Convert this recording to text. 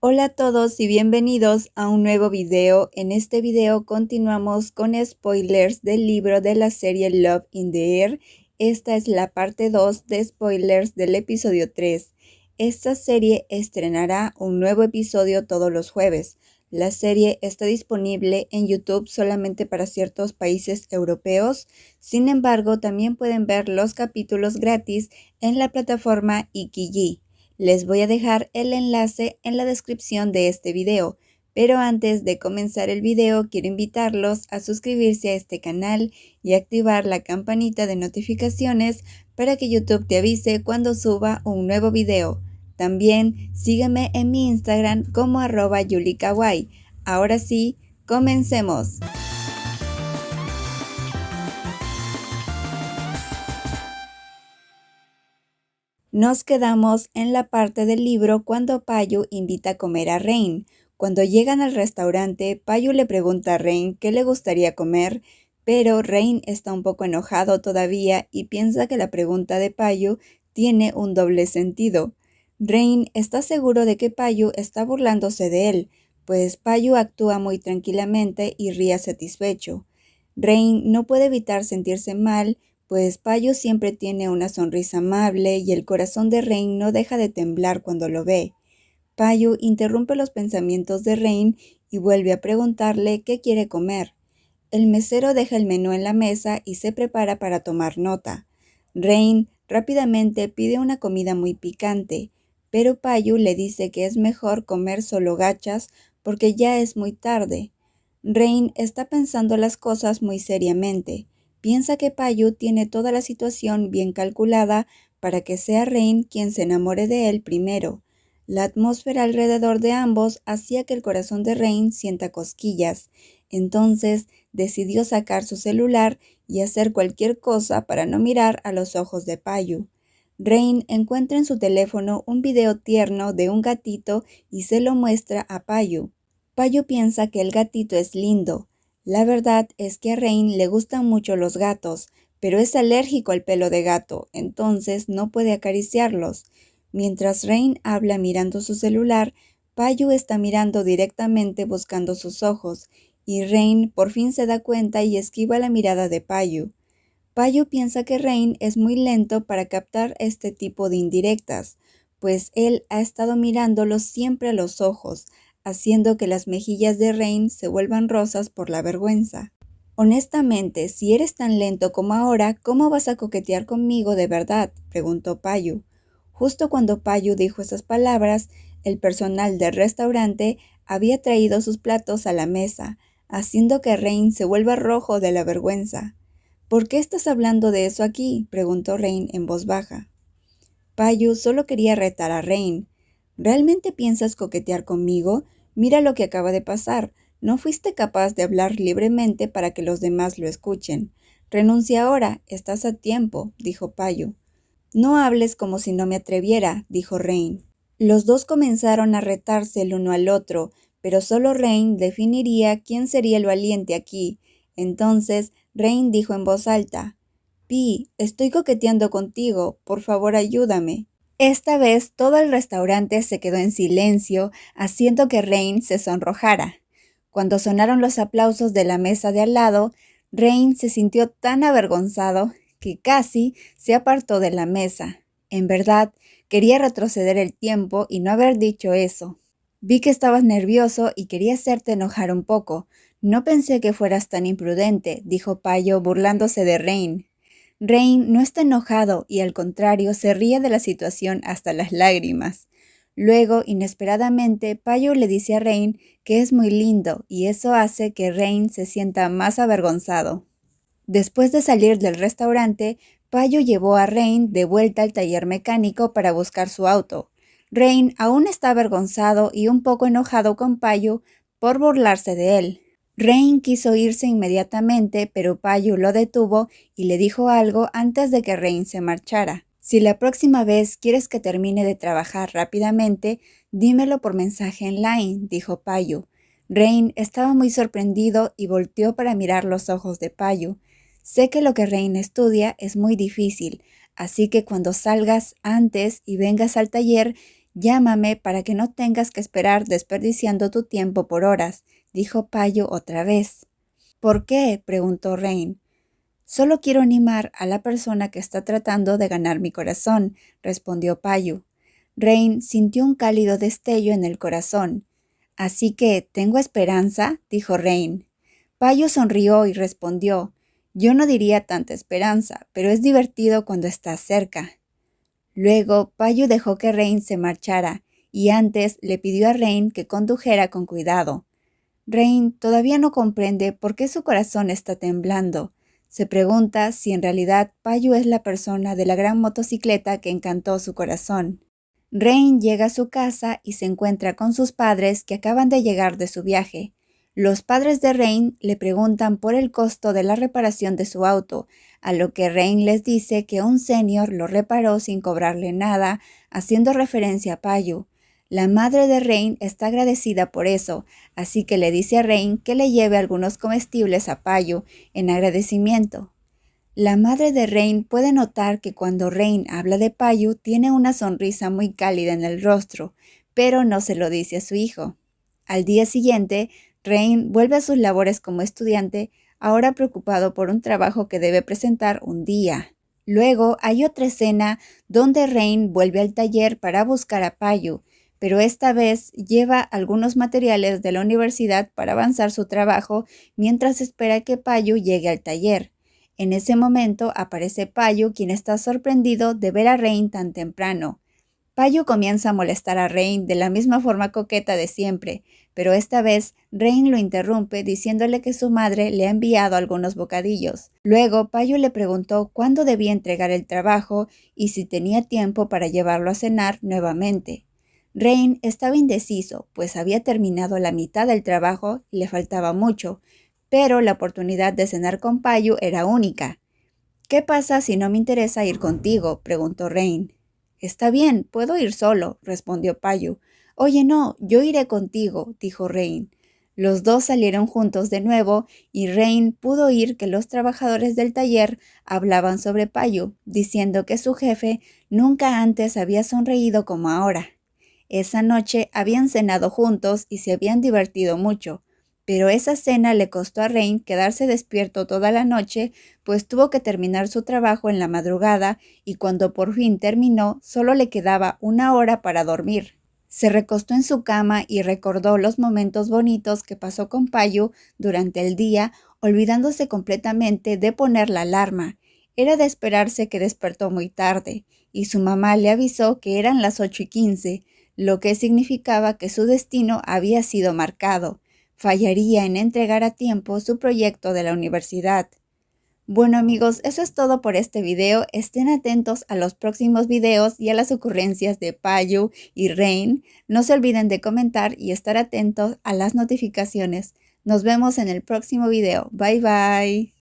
Hola a todos y bienvenidos a un nuevo video. En este video continuamos con spoilers del libro de la serie Love in the Air. Esta es la parte 2 de spoilers del episodio 3. Esta serie estrenará un nuevo episodio todos los jueves. La serie está disponible en YouTube solamente para ciertos países europeos. Sin embargo, también pueden ver los capítulos gratis en la plataforma Ikiji. Les voy a dejar el enlace en la descripción de este video, pero antes de comenzar el video quiero invitarlos a suscribirse a este canal y activar la campanita de notificaciones para que YouTube te avise cuando suba un nuevo video. También sígueme en mi Instagram como @yulikawaii. Ahora sí, comencemos. Nos quedamos en la parte del libro cuando Payu invita a comer a Rain. Cuando llegan al restaurante, Payu le pregunta a Rain qué le gustaría comer, pero Rain está un poco enojado todavía y piensa que la pregunta de Payu tiene un doble sentido. Rain está seguro de que Payu está burlándose de él, pues Payu actúa muy tranquilamente y ríe satisfecho. Rain no puede evitar sentirse mal, pues Payu siempre tiene una sonrisa amable y el corazón de Rain no deja de temblar cuando lo ve. Payu interrumpe los pensamientos de Rain y vuelve a preguntarle qué quiere comer. El mesero deja el menú en la mesa y se prepara para tomar nota. Rain rápidamente pide una comida muy picante, pero Payu le dice que es mejor comer solo gachas porque ya es muy tarde. Rain está pensando las cosas muy seriamente. Piensa que Payu tiene toda la situación bien calculada para que sea Rain quien se enamore de él primero. La atmósfera alrededor de ambos hacía que el corazón de Rain sienta cosquillas. Entonces decidió sacar su celular y hacer cualquier cosa para no mirar a los ojos de Payu. Rain encuentra en su teléfono un video tierno de un gatito y se lo muestra a Payu. Payu piensa que el gatito es lindo. La verdad es que a Rain le gustan mucho los gatos, pero es alérgico al pelo de gato, entonces no puede acariciarlos. Mientras Rain habla mirando su celular, Payu está mirando directamente buscando sus ojos, y Rain por fin se da cuenta y esquiva la mirada de Payu. Payu piensa que Rain es muy lento para captar este tipo de indirectas, pues él ha estado mirándolo siempre a los ojos, haciendo que las mejillas de Rain se vuelvan rosas por la vergüenza. Honestamente, si eres tan lento como ahora, ¿cómo vas a coquetear conmigo de verdad?, preguntó Payu. Justo cuando Payu dijo esas palabras, el personal del restaurante había traído sus platos a la mesa, haciendo que Rain se vuelva rojo de la vergüenza. ¿Por qué estás hablando de eso aquí?, preguntó Rain en voz baja. Payu solo quería retar a Rain. ¿Realmente piensas coquetear conmigo? Mira lo que acaba de pasar. No fuiste capaz de hablar libremente para que los demás lo escuchen. Renuncia ahora, estás a tiempo, dijo Payu. No hables como si no me atreviera, dijo Rain. Los dos comenzaron a retarse el uno al otro, pero solo Rain definiría quién sería el valiente aquí. Entonces Rain dijo en voz alta: Pi, estoy coqueteando contigo, por favor ayúdame. Esta vez todo el restaurante se quedó en silencio, haciendo que Rain se sonrojara. Cuando sonaron los aplausos de la mesa de al lado, Rain se sintió tan avergonzado que casi se apartó de la mesa. En verdad, quería retroceder el tiempo y no haber dicho eso. Vi que estabas nervioso y quería hacerte enojar un poco. No pensé que fueras tan imprudente, dijo Payu burlándose de Rain. Rain no está enojado y al contrario se ríe de la situación hasta las lágrimas. Luego, inesperadamente, Payu le dice a Rain que es muy lindo y eso hace que Rain se sienta más avergonzado. Después de salir del restaurante, Payu llevó a Rain de vuelta al taller mecánico para buscar su auto. Rain aún está avergonzado y un poco enojado con Payu por burlarse de él. Rain quiso irse inmediatamente, pero Payu lo detuvo y le dijo algo antes de que Rain se marchara. Si la próxima vez quieres que termine de trabajar rápidamente, dímelo por mensaje en Line, dijo Payu. Rain estaba muy sorprendido y volteó para mirar los ojos de Payu. Sé que lo que Rain estudia es muy difícil, así que cuando salgas antes y vengas al taller, Llámame para que no tengas que esperar desperdiciando tu tiempo por horas, dijo Payu otra vez. ¿Por qué?, preguntó Rain. Solo quiero animar a la persona que está tratando de ganar mi corazón, respondió Payu. Rain sintió un cálido destello en el corazón. Así que, ¿tengo esperanza?, dijo Rain. Payu sonrió y respondió, yo no diría tanta esperanza, pero es divertido cuando estás cerca. Luego, Payu dejó que Rain se marchara, y antes le pidió a Rain que condujera con cuidado. Rain todavía no comprende por qué su corazón está temblando. Se pregunta si en realidad Payu es la persona de la gran motocicleta que encantó su corazón. Rain llega a su casa y se encuentra con sus padres que acaban de llegar de su viaje. Los padres de Rain le preguntan por el costo de la reparación de su auto, a lo que Rain les dice que un senior lo reparó sin cobrarle nada, haciendo referencia a Payu. La madre de Rain está agradecida por eso, así que le dice a Rain que le lleve algunos comestibles a Payu en agradecimiento. La madre de Rain puede notar que cuando Rain habla de Payu tiene una sonrisa muy cálida en el rostro, pero no se lo dice a su hijo. Al día siguiente, Rain vuelve a sus labores como estudiante, ahora preocupado por un trabajo que debe presentar un día. Luego hay otra escena donde Rain vuelve al taller para buscar a Payu, pero esta vez lleva algunos materiales de la universidad para avanzar su trabajo mientras espera que Payu llegue al taller. En ese momento aparece Payu, quien está sorprendido de ver a Rain tan temprano. Payu comienza a molestar a Rain de la misma forma coqueta de siempre, pero esta vez Rain lo interrumpe diciéndole que su madre le ha enviado algunos bocadillos. Luego Payu le preguntó cuándo debía entregar el trabajo y si tenía tiempo para llevarlo a cenar nuevamente. Rain estaba indeciso, pues había terminado la mitad del trabajo y le faltaba mucho, pero la oportunidad de cenar con Payu era única. ¿Qué pasa si no me interesa ir contigo?, preguntó Rain. Está bien, puedo ir solo, respondió Payu. Oye, no, yo iré contigo, dijo Rain. Los dos salieron juntos de nuevo y Rain pudo oír que los trabajadores del taller hablaban sobre Payu, diciendo que su jefe nunca antes había sonreído como ahora. Esa noche habían cenado juntos y se habían divertido mucho, pero esa cena le costó a Rain quedarse despierto toda la noche, pues tuvo que terminar su trabajo en la madrugada y cuando por fin terminó, solo le quedaba 1 hora para dormir. Se recostó en su cama y recordó los momentos bonitos que pasó con Payu durante el día, olvidándose completamente de poner la alarma. Era de esperarse que despertó muy tarde, y su mamá le avisó que eran las 8:15, lo que significaba que su destino había sido marcado. Fallaría en entregar a tiempo su proyecto de la universidad. Bueno amigos, eso es todo por este video. Estén atentos a los próximos videos y a las ocurrencias de Payu y Rain. No se olviden de comentar y estar atentos a las notificaciones. Nos vemos en el próximo video. Bye bye.